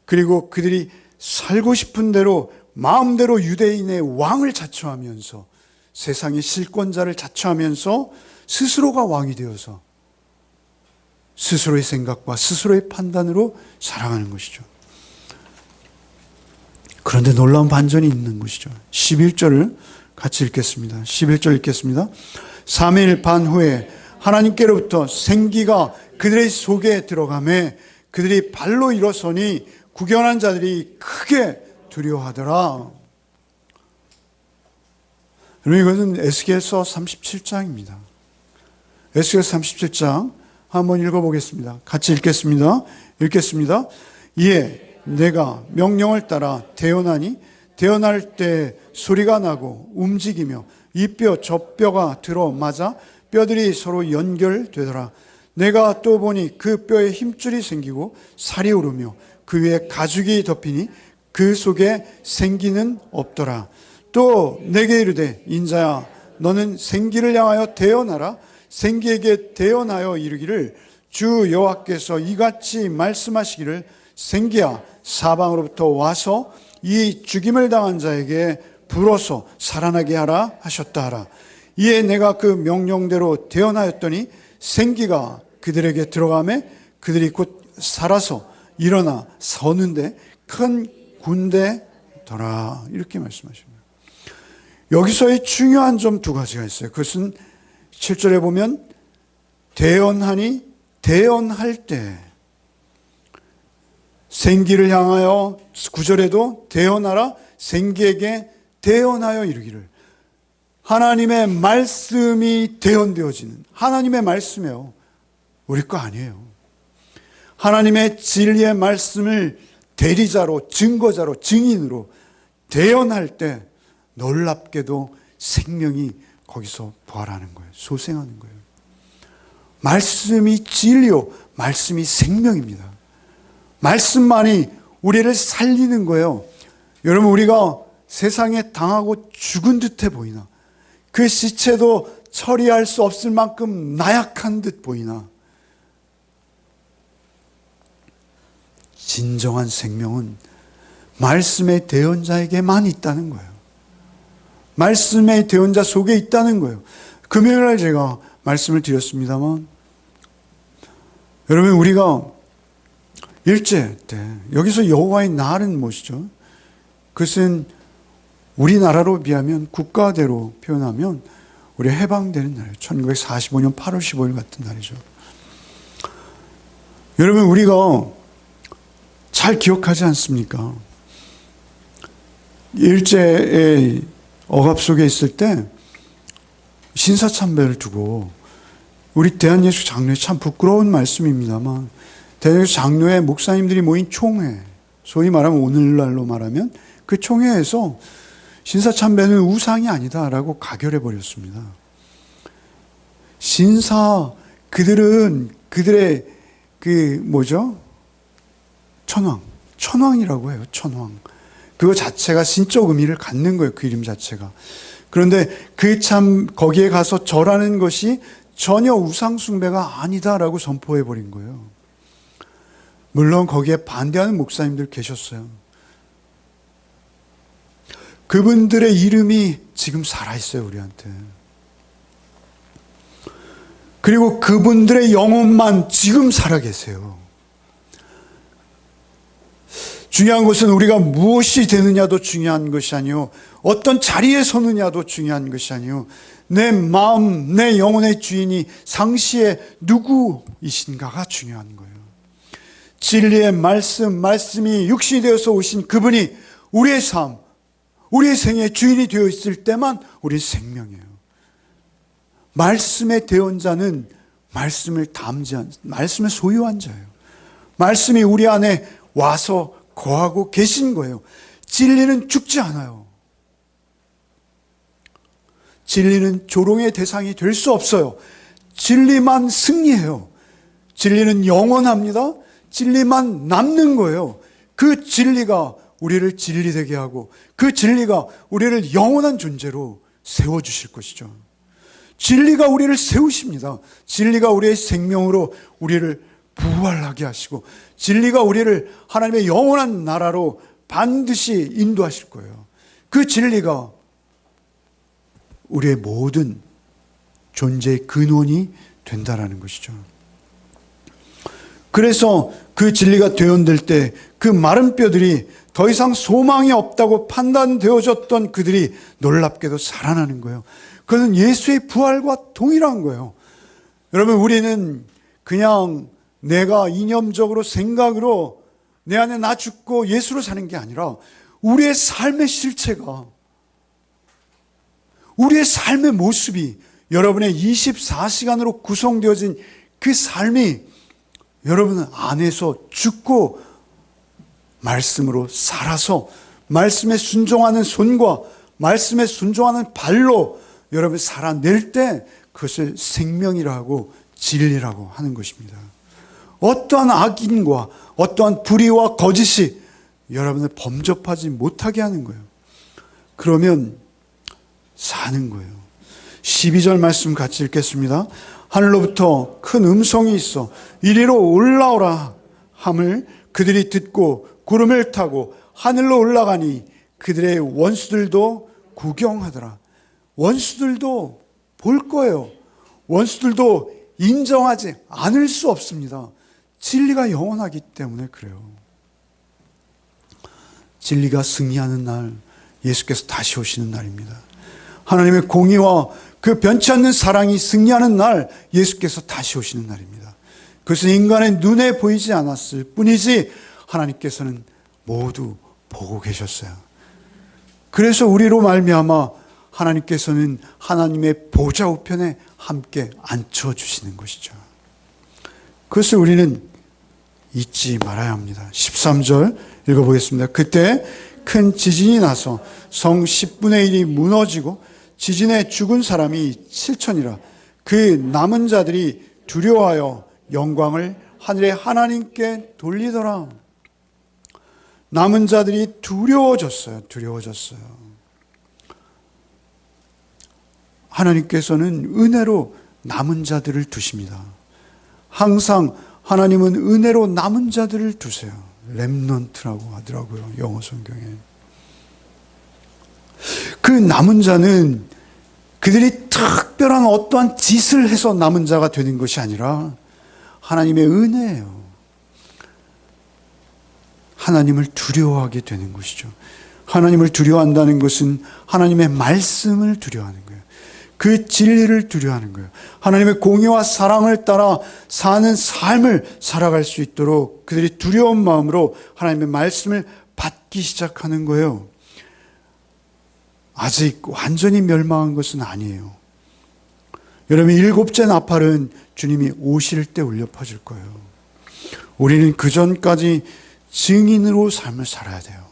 그리고 그들이 살고 싶은 대로 마음대로 유대인의 왕을 자처하면서 세상의 실권자를 자처하면서 스스로가 왕이 되어서 스스로의 생각과 스스로의 판단으로 살아가는 것이죠. 그런데 놀라운 반전이 있는 것이죠. 11절을 같이 읽겠습니다. 11절 읽겠습니다. 3일 반 후에 하나님께로부터 생기가 그들의 속에 들어가매 그들이 발로 일어서니 구경한 자들이 크게 두려워하더라. 여러분, 이것은 에스겔서 37장입니다. 에스겔 37장 한번 읽어보겠습니다. 같이 읽겠습니다. 이에 내가 명령을 따라 태어나니 태어날 때 소리가 나고 움직이며 이 뼈 저 뼈가 들어맞아 뼈들이 서로 연결되더라. 내가 또 보니 그 뼈에 힘줄이 생기고 살이 오르며 그 위에 가죽이 덮이니 그 속에 생기는 없더라. 또 내게 이르되 인자야 너는 생기를 향하여 대언하라. 생기에게 대언하여 이르기를 주 여호와께서 이같이 말씀하시기를 생기야 사방으로부터 와서 이 죽임을 당한 자에게 불어서 살아나게 하라 하셨다 하라. 이에 내가 그 명령대로 대언하였더니 생기가 그들에게 들어가매 그들이 곧 살아서 일어나 서는데 큰 군대더라. 이렇게 말씀하십니다. 여기서의 중요한 점 두 가지가 있어요. 그것은 7절에 보면 대언하니 대언할 때 생기를 향하여 9절에도 대언하라 생기에게 대언하여 이르기를 하나님의 말씀이 대언되어지는 하나님의 말씀이에요. 우리 거 아니에요. 하나님의 진리의 말씀을 대리자로 증거자로 증인으로 대언할 때 놀랍게도 생명이 거기서 부활하는 거예요. 소생하는 거예요. 말씀이 진리요. 말씀이 생명입니다. 말씀만이 우리를 살리는 거예요. 여러분 우리가 세상에 당하고 죽은 듯해 보이나 그 시체도 처리할 수 없을 만큼 나약한 듯 보이나 진정한 생명은 말씀의 대언자에게만 있다는 거예요. 말씀의 대언자 속에 있다는 거예요. 금요일날 제가 말씀을 드렸습니다만 여러분 우리가 일제 때 여기서 여호와의 날은 무엇이죠? 그것은 우리나라로 비하면 국가대로 표현하면 우리 해방되는 날이에요. 1945년 8월 15일 같은 날이죠. 여러분 우리가 잘 기억하지 않습니까? 일제의 억압 속에 있을 때 신사참배를 두고 우리 대한예수 장로회 참 부끄러운 말씀입니다만 대한예수 장로회 목사님들이 모인 총회, 소위 말하면 오늘날로 말하면 그 총회에서 신사참배는 우상이 아니다라고 가결해 버렸습니다. 그들은 그들의 천황이라고 해요. 천황. 그거 자체가 신적 의미를 갖는 거예요. 그 이름 자체가. 그런데 거기에 가서 절하는 것이 전혀 우상숭배가 아니다라고 선포해 버린 거예요. 물론 거기에 반대하는 목사님들 계셨어요. 그분들의 이름이 지금 살아있어요, 우리한테. 그리고 그분들의 영혼만 지금 살아계세요. 중요한 것은 우리가 무엇이 되느냐도 중요한 것이 아니요 어떤 자리에 서느냐도 중요한 것이 아니요 내 마음, 내 영혼의 주인이 상시에 누구이신가가 중요한 거예요. 진리의 말씀이 육신이 되어서 오신 그분이 우리의 삶, 우리의 생의 주인이 되어 있을 때만 우리 생명이에요. 말씀의 대언자는 말씀을 소유한 자예요. 말씀이 우리 안에 와서 거하고 계신 거예요. 진리는 죽지 않아요. 진리는 조롱의 대상이 될 수 없어요. 진리만 승리해요. 진리는 영원합니다. 진리만 남는 거예요. 그 진리가 우리를 진리되게 하고 그 진리가 우리를 영원한 존재로 세워주실 것이죠. 진리가 우리를 세우십니다. 진리가 우리의 생명으로 우리를 부활하게 하시고 진리가 우리를 하나님의 영원한 나라로 반드시 인도하실 거예요. 그 진리가 우리의 모든 존재의 근원이 된다라는 것이죠. 그래서 그 진리가 되어질 때 그 마른 뼈들이 더 이상 소망이 없다고 판단되어졌던 그들이 놀랍게도 살아나는 거예요. 그것은 예수의 부활과 동일한 거예요. 여러분 우리는 그냥 내가 이념적으로 생각으로 내 안에 나 죽고 예수로 사는 게 아니라 우리의 삶의 실체가 우리의 삶의 모습이 여러분의 24시간으로 구성되어진 그 삶이 여러분 안에서 죽고 말씀으로 살아서 말씀에 순종하는 손과 말씀에 순종하는 발로 여러분 살아낼 때 그것을 생명이라고 진리라고 하는 것입니다. 어떠한 악인과 어떠한 불의와 거짓이 여러분을 범접하지 못하게 하는 거예요. 그러면 사는 거예요. 12절 말씀 같이 읽겠습니다. 하늘로부터 큰 음성이 있어 이리로 올라오라 함을 그들이 듣고 구름을 타고 하늘로 올라가니 그들의 원수들도 구경하더라. 원수들도 볼 거예요. 원수들도 인정하지 않을 수 없습니다. 진리가 영원하기 때문에 그래요. 진리가 승리하는 날, 예수께서 다시 오시는 날입니다. 하나님의 공의와 그 변치 않는 사랑이 승리하는 날, 예수께서 다시 오시는 날입니다. 그것은 인간의 눈에 보이지 않았을 뿐이지 하나님께서는 모두 보고 계셨어요. 그래서 우리로 말미암아 하나님께서는 하나님의 보좌 우편에 함께 앉혀주시는 것이죠. 그것을 우리는 잊지 말아야 합니다. 13절 읽어보겠습니다. 그때 큰 지진이 나서 성 10분의 1이 무너지고 지진에 죽은 사람이 7천이라. 그 남은 자들이 두려워하여 영광을 하늘의 하나님께 돌리더라. 남은 자들이 두려워졌어요. 하나님께서는 은혜로 남은 자들을 두십니다. 항상 하나님은 은혜로 남은 자들을 두세요. 렘넌트라고 하더라고요, 영어 성경에. 그 남은 자는 그들이 특별한 어떠한 짓을 해서 남은 자가 되는 것이 아니라 하나님의 은혜예요. 하나님을 두려워하게 되는 것이죠. 하나님을 두려워한다는 것은 하나님의 말씀을 두려워하는 거예요. 그 진리를 두려워하는 거예요. 하나님의 공의와 사랑을 따라 사는 삶을 살아갈 수 있도록 그들이 두려운 마음으로 하나님의 말씀을 받기 시작하는 거예요. 아직 완전히 멸망한 것은 아니에요. 여러분, 7째 나팔은 주님이 오실 때 울려 퍼질 거예요. 우리는 그 전까지 증인으로 삶을 살아야 돼요.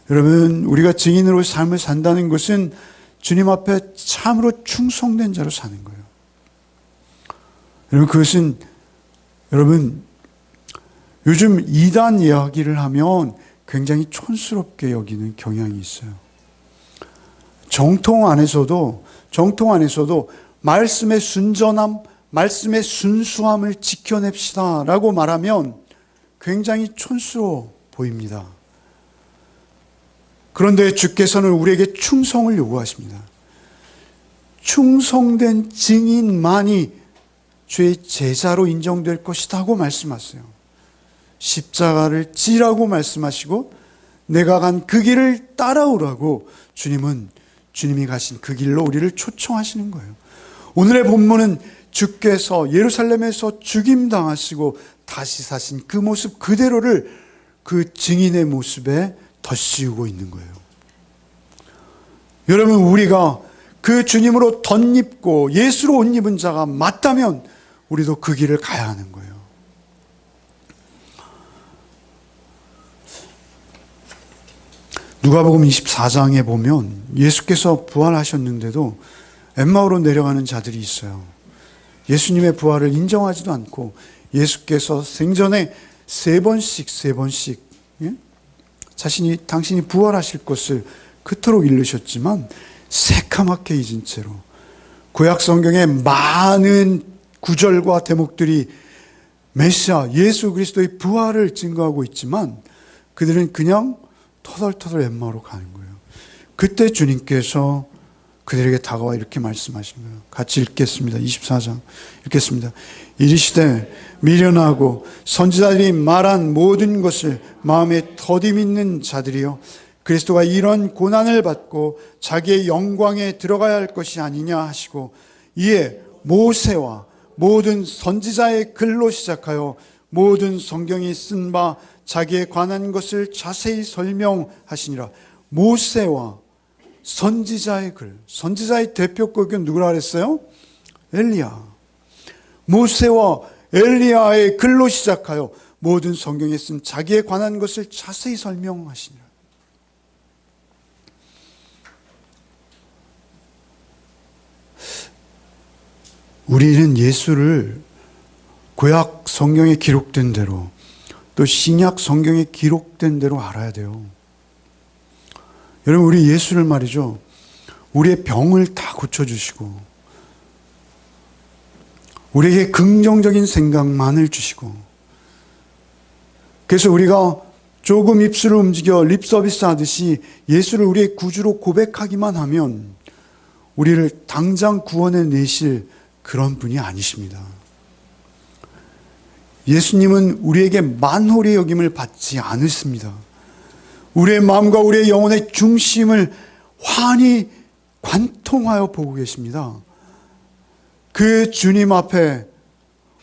여러분, 우리가 증인으로 삶을 산다는 것은 주님 앞에 참으로 충성된 자로 사는 거예요. 여러분, 그것은 요즘 이단 이야기를 하면 굉장히 촌스럽게 여기는 경향이 있어요. 정통 안에서도 말씀의 순전함, 말씀의 순수함을 지켜냅시다 라고 말하면 굉장히 촌스러워 보입니다. 그런데 주께서는 우리에게 충성을 요구하십니다. 충성된 증인만이 주의 제자로 인정될 것이다 하고 말씀하세요. 십자가를 지라고 말씀하시고 내가 간 그 길을 따라오라고 주님이 가신 그 길로 우리를 초청하시는 거예요. 오늘의 본문은 주께서 예루살렘에서 죽임당하시고 다시 사신 그 모습 그대로를 그 증인의 모습에 덧씌우고 있는 거예요. 여러분, 우리가 그 주님으로 덧입고 예수로 옷 입은 자가 맞다면 우리도 그 길을 가야 하는 거예요. 누가복음 24장에 보면 예수께서 부활하셨는데도 엠마오로 내려가는 자들이 있어요. 예수님의 부활을 인정하지도 않고 예수께서 생전에 세 번씩 당신이 부활하실 것을 그토록 일르셨지만 새카맣게 잊은 채로 구약 성경의 많은 구절과 대목들이 메시아 예수 그리스도의 부활을 증거하고 있지만 그들은 그냥 터덜터덜 엠마오로 가는 거예요. 그때 주님께서 그들에게 다가와 이렇게 말씀하신 거예요. 같이 읽겠습니다. 24장 읽겠습니다. 이르시되 미련하고 선지자들이 말한 모든 것을 마음에 더디 믿는 자들이여, 그리스도가 이런 고난을 받고 자기의 영광에 들어가야 할 것이 아니냐 하시고, 이에 모세와 모든 선지자의 글로 시작하여 모든 성경이 쓴 바 자기에 관한 것을 자세히 설명하시니라. 모세와 선지자의 글, 선지자의 대표격은 누구라 그랬어요? 엘리야. 모세와 엘리야의 글로 시작하여 모든 성경에 쓴 자기에 관한 것을 자세히 설명하시니라. 우리는 예수를 구약 성경에 기록된 대로 또 신약 성경에 기록된 대로 알아야 돼요. 여러분, 우리 예수를 말이죠, 우리의 병을 다 고쳐주시고 우리에게 긍정적인 생각만을 주시고, 그래서 우리가 조금 입술을 움직여 립서비스 하듯이 예수를 우리의 구주로 고백하기만 하면 우리를 당장 구원해 내실 그런 분이 아니십니다. 예수님은 우리에게 만홀의 여김을 받지 않으십니다. 우리의 마음과 우리의 영혼의 중심을 환히 관통하여 보고 계십니다. 그 주님 앞에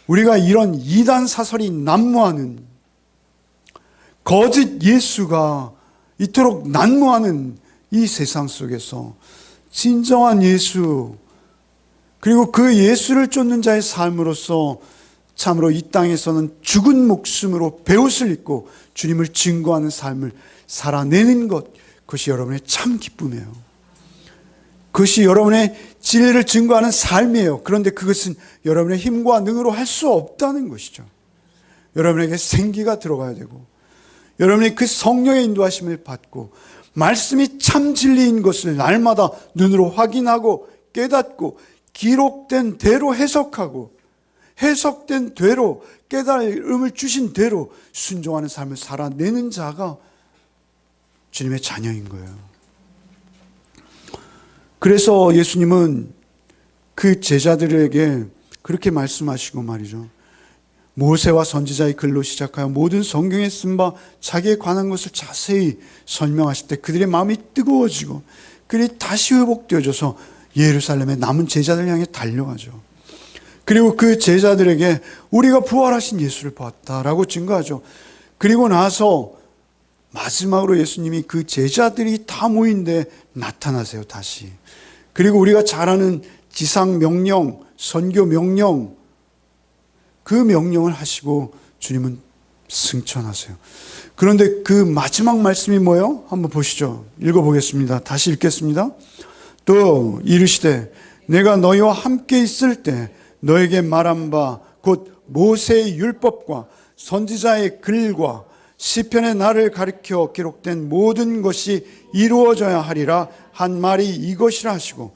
우리가 이런 이단 사설이 난무하는, 거짓 예수가 이토록 난무하는 이 세상 속에서 진정한 예수, 그리고 그 예수를 쫓는 자의 삶으로서 참으로 이 땅에서는 죽은 목숨으로 베옷을 입고 주님을 증거하는 삶을 살아내는 것, 그것이 여러분의 참 기쁨이에요. 그것이 여러분의 진리를 증거하는 삶이에요. 그런데 그것은 여러분의 힘과 능으로 할 수 없다는 것이죠. 여러분에게 생기가 들어가야 되고, 여러분이 그 성령의 인도하심을 받고, 말씀이 참 진리인 것을 날마다 눈으로 확인하고 깨닫고, 기록된 대로 해석하고, 해석된 대로 깨달음을 주신 대로 순종하는 삶을 살아내는 자가 주님의 자녀인 거예요. 그래서 예수님은 그 제자들에게 그렇게 말씀하시고 말이죠. 모세와 선지자의 글로 시작하여 모든 성경에 쓴 바 자기에 관한 것을 자세히 설명하실 때 그들의 마음이 뜨거워지고 그들이 다시 회복되어져서 예루살렘의 남은 제자들 향해 달려가죠. 그리고 그 제자들에게 우리가 부활하신 예수를 봤다라고 증거하죠. 그리고 나서 마지막으로 예수님이 그 제자들이 다 모인 데 나타나세요, 다시. 그리고 우리가 잘 아는 지상 명령, 선교 명령, 그 명령을 하시고 주님은 승천하세요. 그런데 그 마지막 말씀이 뭐예요? 한번 보시죠. 읽어보겠습니다. 다시 읽겠습니다. 또 이르시되 내가 너희와 함께 있을 때 너에게 말한 바 곧 모세의 율법과 선지자의 글과 시편의 나를 가리켜 기록된 모든 것이 이루어져야 하리라 한 말이 이것이라 하시고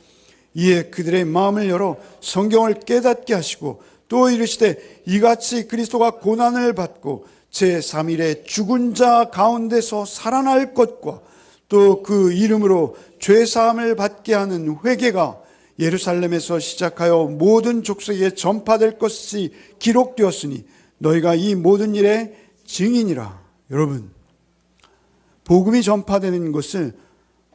이에 그들의 마음을 열어 성경을 깨닫게 하시고 또 이르시되 이같이 그리스도가 고난을 받고 제3일에 죽은 자 가운데서 살아날 것과 또 그 이름으로 죄사함을 받게 하는 회개가 예루살렘에서 시작하여 모든 족속에 전파될 것이 기록되었으니 너희가 이 모든 일의 증인이라. 여러분, 복음이 전파되는 것을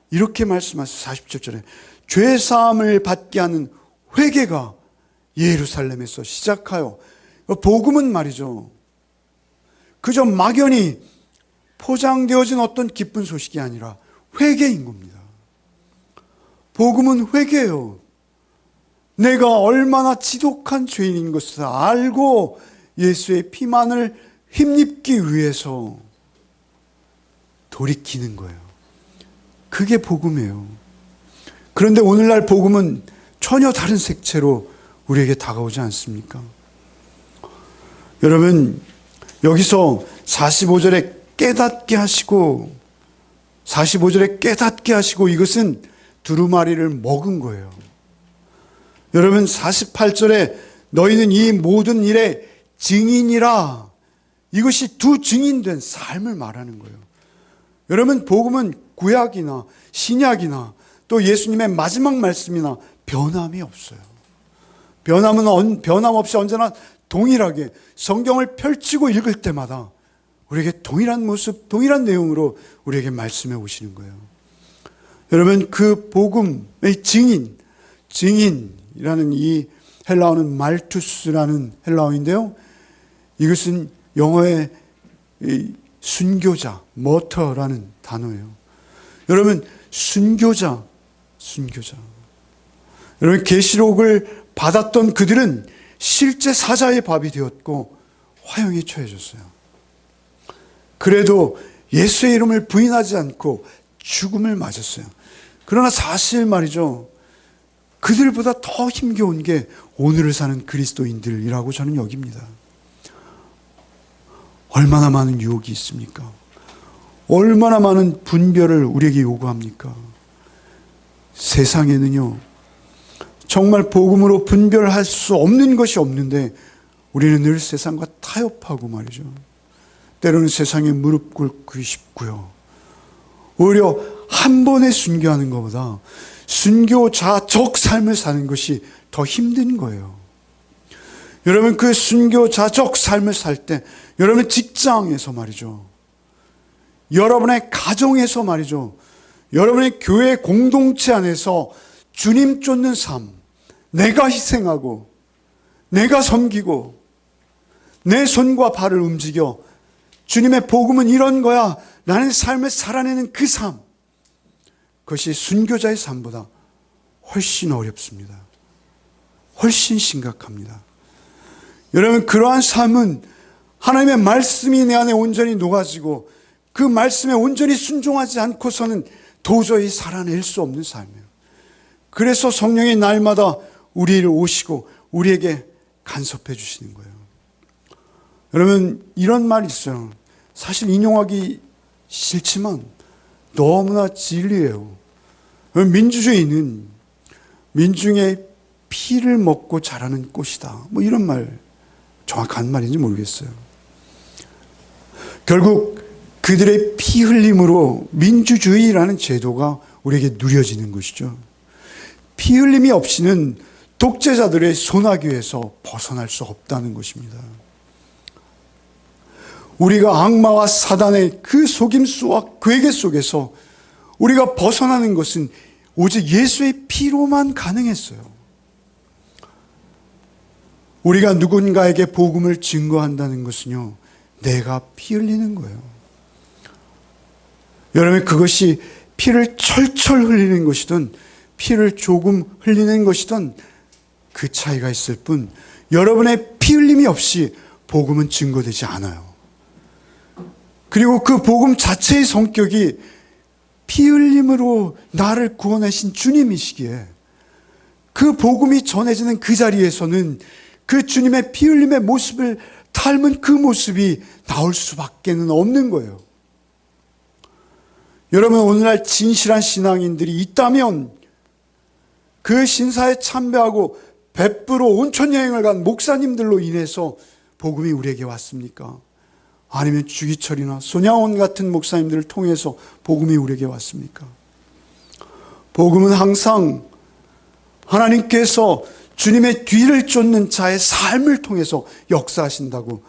이렇게 말씀하세요. 47절에 죄사함을 받게 하는 회개가 예루살렘에서 시작하여, 복음은 말이죠, 그저 막연히 포장되어진 어떤 기쁜 소식이 아니라 회개인 겁니다. 복음은 회개예요. 내가 얼마나 지독한 죄인인 것을 알고 예수의 피만을 힘입기 위해서 돌이키는 거예요. 그게 복음이에요. 그런데 오늘날 복음은 전혀 다른 색채로 우리에게 다가오지 않습니까? 여러분, 여기서 45절에 깨닫게 하시고 45절에 깨닫게 하시고 이것은 두루마리를 먹은 거예요. 여러분, 48절에 너희는 이 모든 일의 증인이라, 이것이 두 증인된 삶을 말하는 거예요. 여러분, 복음은 구약이나 신약이나 또 예수님의 마지막 말씀이나 변함이 없어요. 변함 없이 언제나 동일하게 성경을 펼치고 읽을 때마다 우리에게 동일한 모습, 동일한 내용으로 우리에게 말씀해 오시는 거예요. 여러분, 그 복음의 증인이라는 이 헬라어는 말투스라는 헬라어인데요. 이것은 영어의 순교자, 머터라는 단어예요. 여러분, 순교자. 여러분, 계시록을 받았던 그들은 실제 사자의 밥이 되었고 화형에 처해졌어요. 그래도 예수의 이름을 부인하지 않고 죽음을 맞았어요. 그러나 사실 말이죠, 그들보다 더 힘겨운 게 오늘을 사는 그리스도인들이라고 저는 여깁니다. 얼마나 많은 유혹이 있습니까? 얼마나 많은 분별을 우리에게 요구합니까? 세상에는요, 정말 복음으로 분별할 수 없는 것이 없는데 우리는 늘 세상과 타협하고 말이죠, 때로는 세상에 무릎 꿇기 쉽고요, 오히려 한 번에 순교하는 것보다 순교자적 삶을 사는 것이 더 힘든 거예요. 여러분, 그 순교자적 삶을 살 때 여러분 직장에서 말이죠, 여러분의 가정에서 말이죠, 여러분의 교회 공동체 안에서 주님 쫓는 삶, 내가 희생하고 내가 섬기고 내 손과 발을 움직여 주님의 복음은 이런 거야 라는 삶을 살아내는 그 삶, 그것이 순교자의 삶보다 훨씬 어렵습니다. 훨씬 심각합니다. 여러분, 그러한 삶은 하나님의 말씀이 내 안에 온전히 녹아지고 그 말씀에 온전히 순종하지 않고서는 도저히 살아낼 수 없는 삶이에요. 그래서 성령이 날마다 우리를 오시고 우리에게 간섭해 주시는 거예요. 여러분, 이런 말이 있어요. 사실 인용하기 싫지만 너무나 진리예요. 민주주의는 민중의 피를 먹고 자라는 꽃이다. 뭐 이런 말, 정확한 말인지 모르겠어요. 결국 그들의 피 흘림으로 민주주의라는 제도가 우리에게 누려지는 것이죠. 피 흘림이 없이는 독재자들의 소나기에서 벗어날 수 없다는 것입니다. 우리가 악마와 사단의 그 속임수와 괴계 속에서 우리가 벗어나는 것은 오직 예수의 피로만 가능했어요. 우리가 누군가에게 복음을 증거한다는 것은요, 내가 피 흘리는 거예요. 여러분, 그것이 피를 철철 흘리는 것이든 피를 조금 흘리는 것이든 그 차이가 있을 뿐, 여러분의 피 흘림이 없이 복음은 증거되지 않아요. 그리고 그 복음 자체의 성격이 피 흘림으로 나를 구원하신 주님이시기에 그 복음이 전해지는 그 자리에서는 그 주님의 피 흘림의 모습을 닮은 그 모습이 나올 수밖에는 없는 거예요. 여러분, 오늘날 진실한 신앙인들이 있다면 그 신사에 참배하고 베프로 온천여행을 간 목사님들로 인해서 복음이 우리에게 왔습니까? 아니면 주기철이나 손양원 같은 목사님들을 통해서 복음이 우리에게 왔습니까? 복음은 항상 하나님께서 주님의 뒤를 쫓는 자의 삶을 통해서 역사하신다고,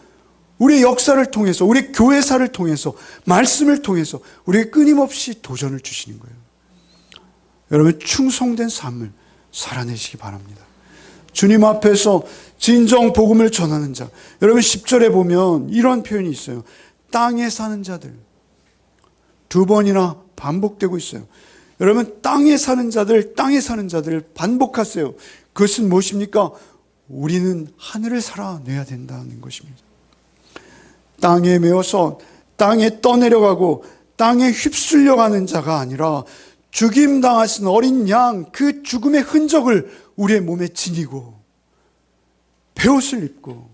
우리의 역사를 통해서, 우리의 교회사를 통해서, 말씀을 통해서 우리에게 끊임없이 도전을 주시는 거예요. 여러분, 충성된 삶을 살아내시기 바랍니다. 주님 앞에서 진정 복음을 전하는 자. 여러분, 10절에 보면 이런 표현이 있어요. 땅에 사는 자들. 2번이나 반복되고 있어요. 여러분, 땅에 사는 자들, 땅에 사는 자들 반복하세요. 그것은 무엇입니까? 우리는 하늘을 살아내야 된다는 것입니다. 땅에 매어서 땅에 떠내려가고 땅에 휩쓸려가는 자가 아니라 죽임당하신 어린 양, 그 죽음의 흔적을 우리의 몸에 지니고 베옷을 입고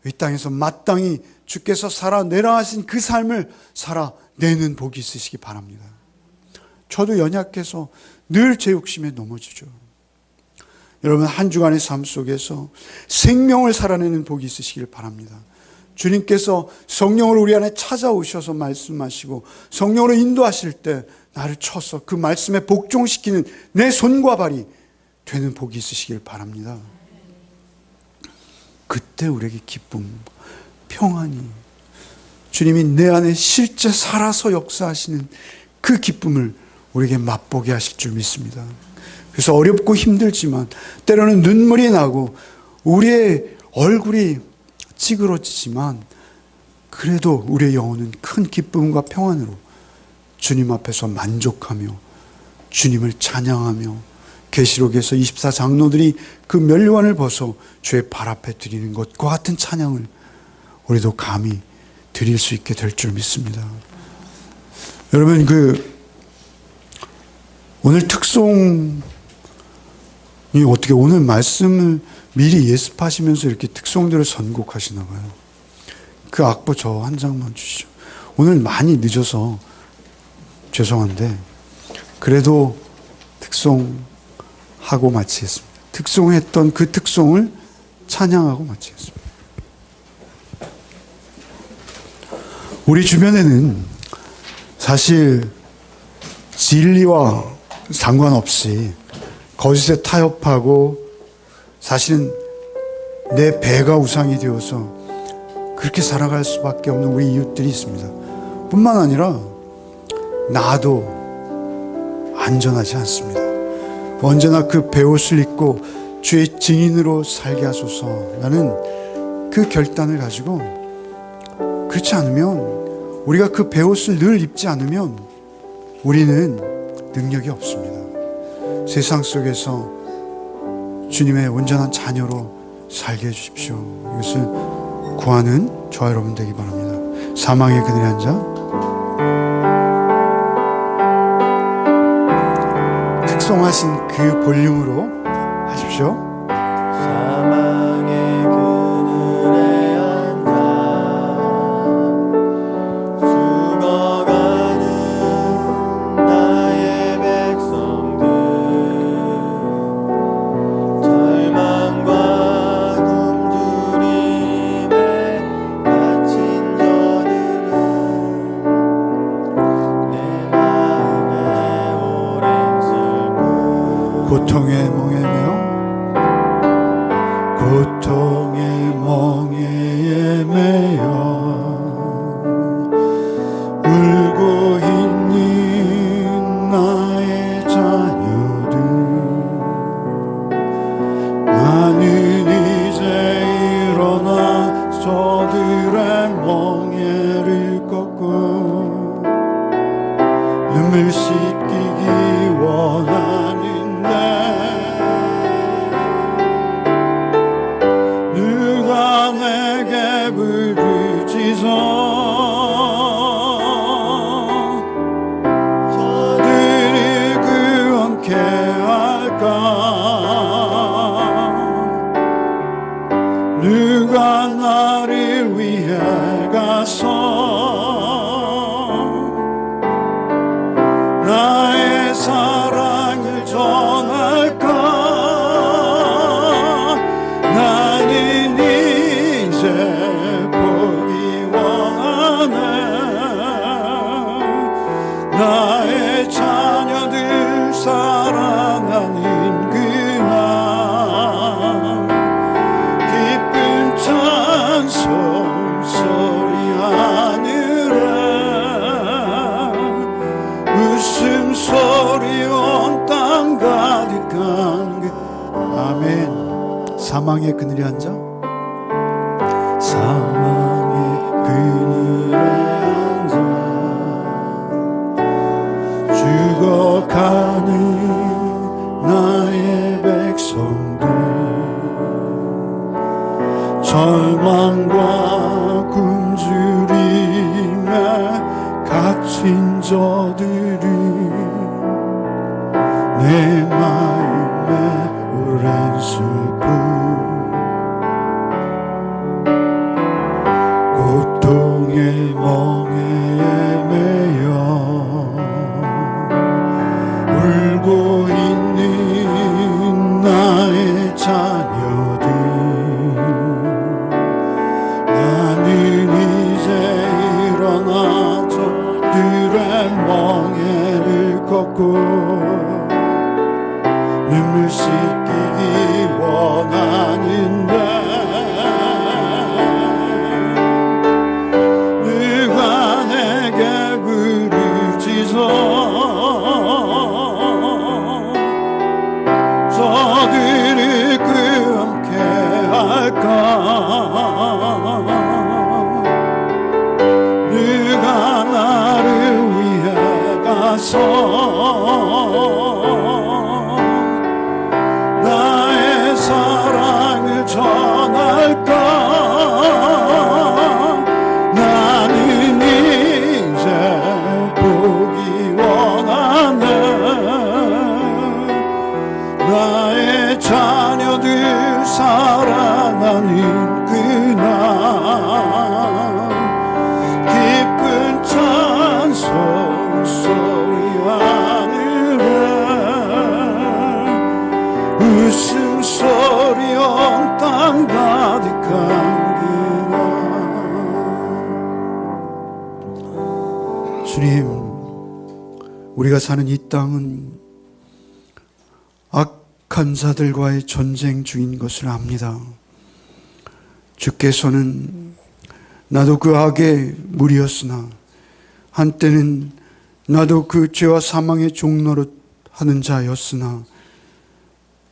이 땅에서 마땅히 주께서 살아내라 하신 그 삶을 살아내는 복이 있으시기 바랍니다. 저도 연약해서 늘 제 욕심에 넘어지죠. 여러분, 한 주간의 삶 속에서 생명을 살아내는 복이 있으시길 바랍니다. 주님께서 성령으로 우리 안에 찾아오셔서 말씀하시고 성령으로 인도하실 때 나를 쳐서 그 말씀에 복종시키는 내 손과 발이 되는 복이 있으시길 바랍니다. 그때 우리에게 기쁨, 평안이, 주님이 내 안에 실제 살아서 역사하시는 그 기쁨을 우리에게 맛보게 하실 줄 믿습니다. 그래서 어렵고 힘들지만 때로는 눈물이 나고 우리의 얼굴이 찌그러지지만 그래도 우리의 영혼은 큰 기쁨과 평안으로 주님 앞에서 만족하며 주님을 찬양하며 계시록에서 24장로들이 그 면류관을 벗어 주의 발 앞에 드리는 것과 같은 찬양을 우리도 감히 드릴 수 있게 될 줄 믿습니다. 여러분, 오늘 특송이 어떻게 오늘 말씀을 미리 예습하시면서 이렇게 특송들을 선곡하시나 봐요. 그 악보 저 한 장만 주시죠. 오늘 많이 늦어서 죄송한데 그래도 특송하고 마치겠습니다. 특송했던 그 특송을 찬양하고 마치겠습니다. 우리 주변에는 사실 진리와 상관없이 거짓에 타협하고 사실은 내 배가 우상이 되어서 그렇게 살아갈 수밖에 없는 우리 이웃들이 있습니다. 뿐만 아니라 나도 안전하지 않습니다. 언제나 그 베옷을 입고 주의 증인으로 살게 하소서. 나는 그 결단을 가지고 그렇지 않으면, 우리가 그 베옷을 늘 입지 않으면 우리는 능력이 없습니다. 세상 속에서 주님의 온전한 자녀로 살게 해주십시오. 이것을 구하는 저와 여러분 되기 바랍니다. 사망의 그늘에 앉아 특송하신 그 볼륨으로 하십시오. 사망의 그늘에 앉아 죽어가는 나의 백성들, 절망과 굶주림에 갇힌 저들은 내 마음에 오랜 슬픔, 고통의 멍에 매어 고통의 멍에 매여 울고 있는 나의 자녀들, 나는 이제 일어나 저들의 멍에를 꺾고 눈물 씻기기 원하는데 누가 내게 부르짖어 저들이 구원케 할까? 누가 나를 위해 가서 나의 사랑을 전할까? 나는 이제 보기 원하네. 나의 자녀들 살아나는 그날 기쁜 찬송 소리 하늘에 웃음소리 온 땅 가득한 그 아멘. 사망의 그늘에 앉아 사망의 그늘에 앉아 죽어가는 나의 백성들, 절망과 굶주림에 갇힌 저들은 내 마음에 오랜 슬픔, 고통의 멍에 매여 울고 있는 나의 자녀들, 나는 이제 일어나 저들의 멍에를 걷고 눈물 씻기기 원하는데 누가 내게 부르짖어 저들이 함께 할까? 누가 나를 위해 가서 나의 사랑을 전할까? 나는 이제 보기 원하네. 나의 자녀들 살아나는 그날 기쁜 찬송 소리 하늘에 웃음소리 온 땅 가득한 그날. 주님, 우리가 사는 이 땅은 악한 자들과의 전쟁 중인 것을 압니다. 주께서는 나도 그 악의 무리였으나 한때는 나도 그 죄와 사망의 종노릇 하는 자였으나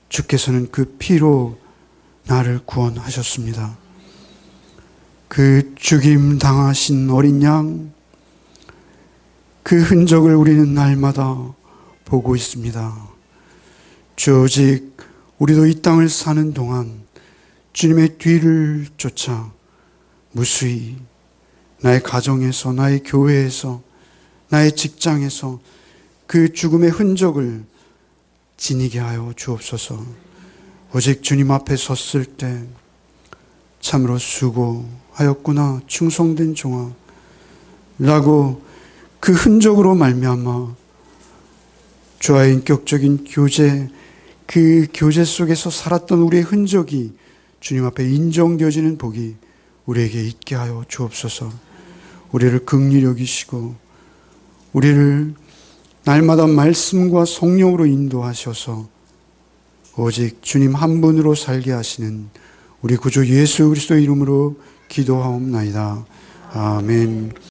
주께서는 그 피로 나를 구원하셨습니다. 그 죽임 당하신 어린 양, 그 흔적을 우리는 날마다 보고 있습니다. 주, 오직 우리도 이 땅을 사는 동안 주님의 뒤를 쫓아 무수히 나의 가정에서, 나의 교회에서, 나의 직장에서 그 죽음의 흔적을 지니게 하여 주옵소서. 오직 주님 앞에 섰을 때 참으로 수고하였구나, 충성된 종아 라고 그 흔적으로 말미암아 주와의 인격적인 교제, 그 교제 속에서 살았던 우리의 흔적이 주님 앞에 인정되어지는 복이 우리에게 있게 하여 주옵소서. 우리를 긍휼히 여기시고 우리를 날마다 말씀과 성령으로 인도하셔서 오직 주님 한 분으로 살게 하시는 우리 구주 예수 그리스도의 이름으로 기도하옵나이다. 아멘.